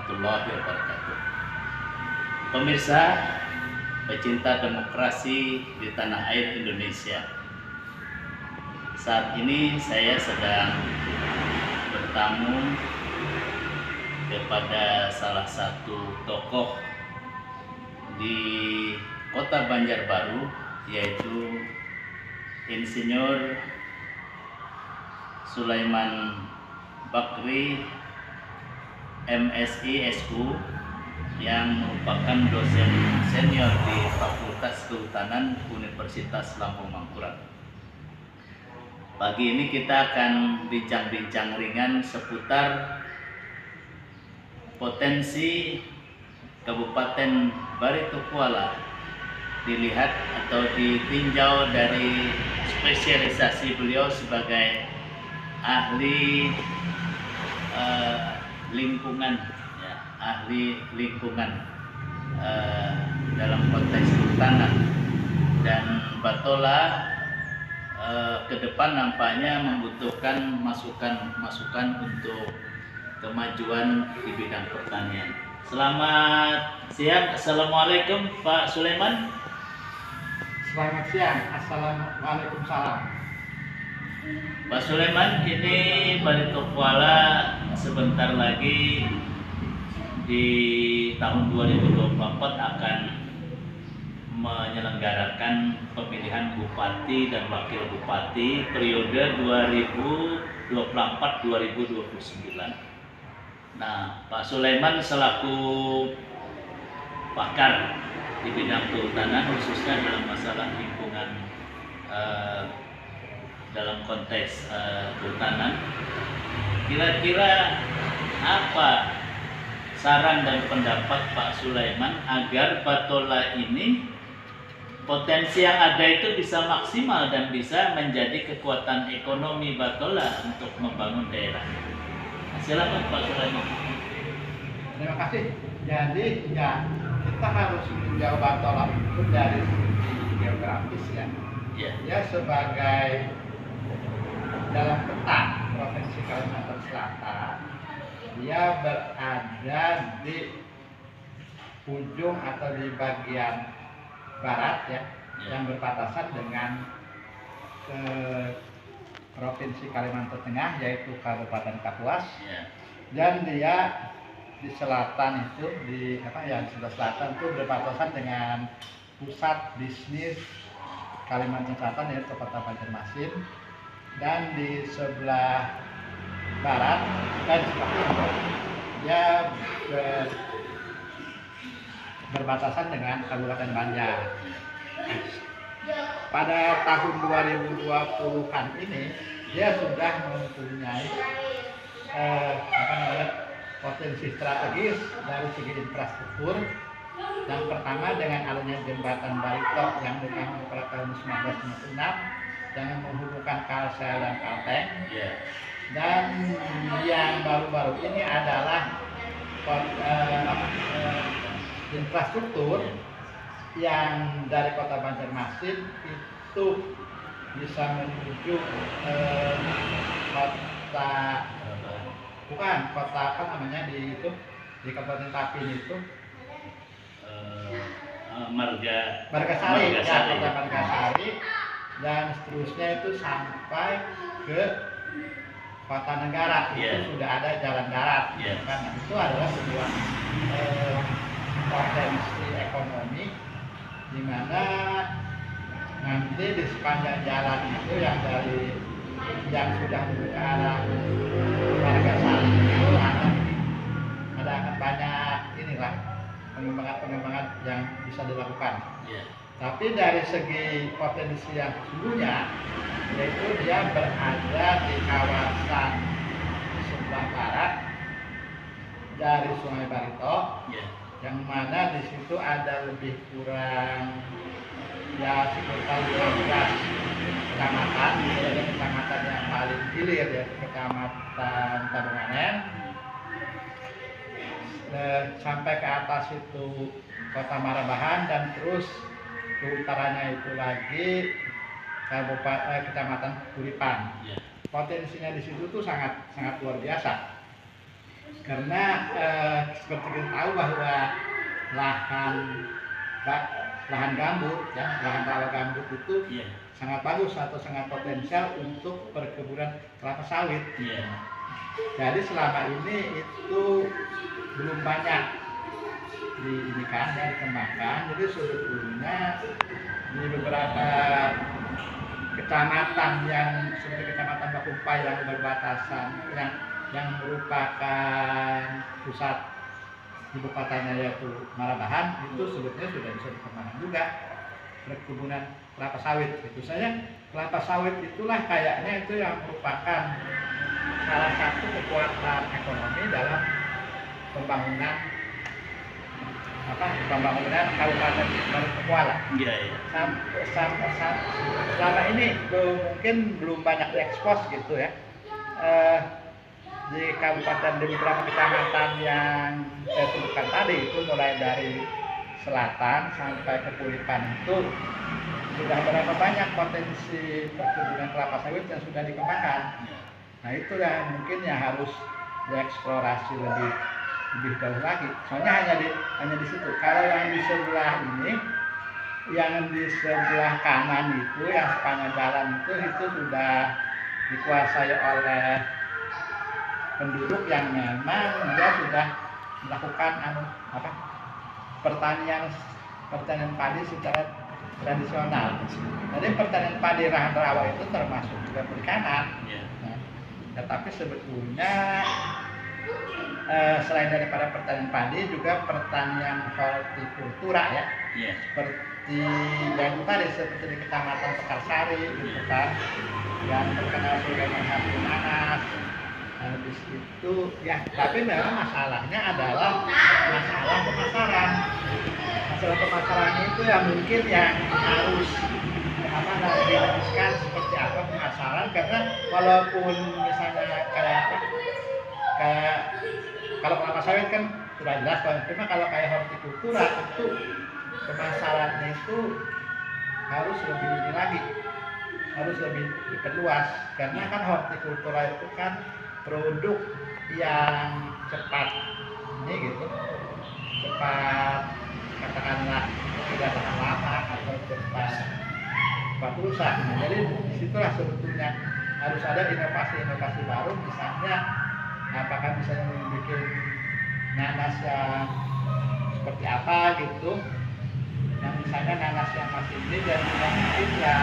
warahmatullahi wabarakatuh. Pemirsa, pecinta demokrasi di tanah air Indonesia. Saat ini saya sedang bertamu kepada salah satu tokoh di Kota Banjarbaru, yaitu Insinyur Sulaiman Bakri MSI SU yang merupakan dosen senior di Fakultas Kehutanan Universitas Lampung Mangkurat. Pagi ini kita akan bincang-bincang ringan seputar potensi Kabupaten Barito Kuala dilihat atau ditinjau dari spesialisasi beliau sebagai ahli lingkungan, ya, ahli lingkungan dalam konteks kehutanan, dan Batola ke depan nampaknya membutuhkan masukan untuk kemajuan di bidang pertanian. Selamat siang, assalamualaikum Pak Sulaiman. Selamat siang, assalamualaikum salam. Pak Sulaiman, ini Barito Kuala sebentar lagi di tahun 2024 akan menyelenggarakan pemilihan bupati dan wakil bupati periode 2024-2029. Nah, Pak Sulaiman selaku pakar di bidang kehutanan, khususnya dalam masalah lingkungan, dalam konteks kehutanan, kira-kira apa saran dan pendapat Pak Sulaiman agar Batola ini potensi yang ada itu bisa maksimal dan bisa menjadi kekuatan ekonomi Batola untuk membangun daerah? Silakan Pak Sulaiman. Terima kasih. Jadi ya, kita harus meninjau Batola itu dari segi geografis ya. Ya, sebagai dalam peta Provinsi Kalimantan Selatan, dia berada di ujung atau di bagian barat ya, yang berbatasan dengan Provinsi Kalimantan Tengah, yaitu Kabupaten Kapuas. Dan dia di selatan itu di sebelah selatan itu berbatasan dengan pusat bisnis Kalimantan Selatan, yaitu Kota Banjarmasin. Dan di sebelah barat dan sebelah timur dia berbatasan dengan Kabupaten Banjar. Pada tahun 2020-an ini dia sudah mempunyai potensi strategis dari segi infrastruktur. Yang pertama dengan adanya jembatan Barito yang dibangun pada tahun 1956 yang menghubungkan Kalsel dan Kalteng. Dan yang baru-baru ini adalah infrastruktur yang dari Kota Banjarmasin itu bisa menuju di Kabupaten Tapin itu Margasari, Kota Margasari, dan seterusnya itu sampai ke Kota Negara. Itu sudah ada jalan darat. Karena itu adalah sebuah potensi ekonomi di mana nanti di sepanjang jalan itu yang sudah menuju ke arah Margasari itu akan banyak pengembangan yang bisa dilakukan. Tapi dari segi potensi yang sesungguhnya, yaitu dia berada di kawasan sebelah barat dari Sungai Barito, yang mana di situ ada lebih kurang ya sekitar 12 kecamatan. Ada kecamatan yang paling hilir, yaitu Kecamatan Tabunganen, sampai ke atas itu Kota Marabahan, dan terus ke utaranya itu lagi Kecamatan Kuripan. Potensinya di situ tuh sangat luar biasa. Karena seperti kita tahu bahwa lahan lahan gambut, ya, lahan rawa gambut itu sangat bagus atau sangat potensial untuk perkebunan kelapa sawit. Jadi selama ini itu belum banyak dikembangkan. Jadi sebetulnya di beberapa kecamatan yang seperti kecamatan Bakumpai yang berbatasan yang merupakan pusat ibu kotanya yaitu Marabahan, itu sebetulnya sudah bisa dikembangkan juga perkebunan kelapa sawit. Itu saja kelapa sawit itulah kayaknya itu yang merupakan salah satu kekuatan ekonomi dalam pembangunan Kabupaten Baru Kuala. Selama ini mungkin belum banyak diekspos gitu ya. Di kabupaten, di beberapa kecamatan yang saya sebutkan tadi itu mulai dari selatan sampai ke Pulipan itu sudah berapa banyak potensi perkebunan kelapa sawit yang sudah dikembangkan. Nah itu yang mungkin yang harus dieksplorasi lebih jauh lagi. Soalnya hanya di situ. Kalau yang di sebelah ini, yang di sebelah kanan itu, yang sepanjang jalan itu sudah dikuasai oleh penduduk yang memang dia sudah melakukan pertanian padi secara tradisional. Jadi pertanian padi lahan rawa itu termasuk juga perikanan. Nah, tetapi sebetulnya selain daripada pertanian padi juga pertanian hortikultura ya. Seperti yang tadi seperti di Kecamatan Pekarsari gitu kan, yang terkenal sebagai Hati Nanas. Habis itu ya, tapi memang masalahnya adalah masalah pemasaran. Masalah pemasaran itu yang mungkin yang harus dijelaskan seperti apa pemasaran, karena walaupun misalnya kayak kalau kelapa sawit kan sudah jelas, cuma kalau kayak hortikultura itu pemasarannya itu harus lebih ini lagi, harus lebih diperluas, karena kan hortikultura itu kan produk yang cepat katakanlah tidak tahan lama atau cepat rusak. Nah, jadi disitulah sebetulnya harus ada inovasi baru, misalnya apakah misalnya membuat nanas yang seperti apa gitu, yang misalnya nanas yang masih ini dan yang mungkin ya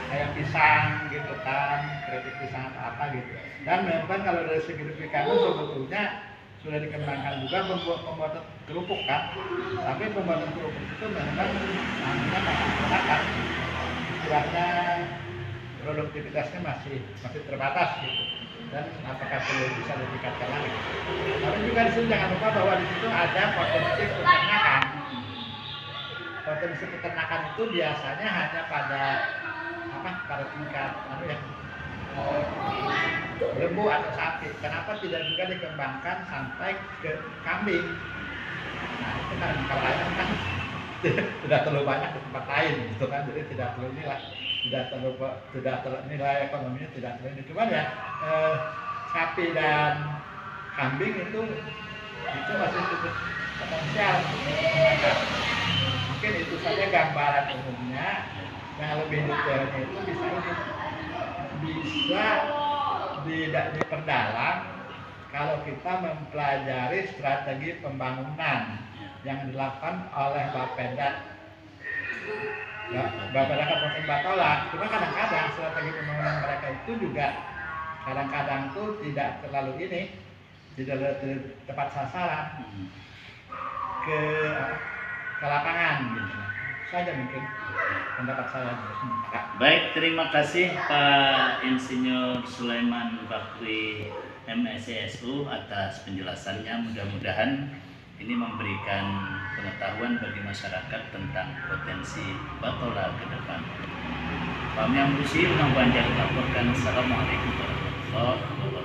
kayak pisang gitu kan, keripik pisang atau apa gitu. Dan memang kalau dari segi perikanan sebetulnya sudah dikembangkan juga pembuatan kerupuk kan, tapi pembuatan kerupuk itu memang namanya masih terbatas, istilahnya produktivitasnya masih terbatas gitu. Dan apakah perlu bisa ditingkatkan lagi? Tapi juga di sini jangan lupa bahwa di situ ada potensi peternakan. Potensi peternakan itu biasanya hanya pada tingkat lembu atau sapi. Kenapa tidak juga dikembangkan sampai ke kambing? Nah itu kan kalau ayam kan tidak terlalu banyak di tempat lain gitu kan, jadi tidak terlalu nilai ekonominya tidak terlalu. Cuman ya sapi dan kambing itu masih cukup potensial. Mungkin itu saja gambaran umumnya. Yang lebih detailnya itu bisa diperdalam kalau kita mempelajari strategi pembangunan yang dilakukan oleh Bapeda Kabupaten Batola. Cuma kadang-kadang strategi pembangunan mereka itu juga kadang-kadang tuh tidak terlalu tidak tepat sasaran ke lapangan gitu. Saja mungkin pendapat saya. Baik, terima kasih Pak Insinyur Sulaiman Bakri MSCSU atas penjelasannya. Mudah-mudahan ini memberikan pengetahuan bagi masyarakat tentang potensi Batola ke depan. Kami yang berusia Banjar melaporkan. Assalamualaikum warahmatullahi wabarakatuh.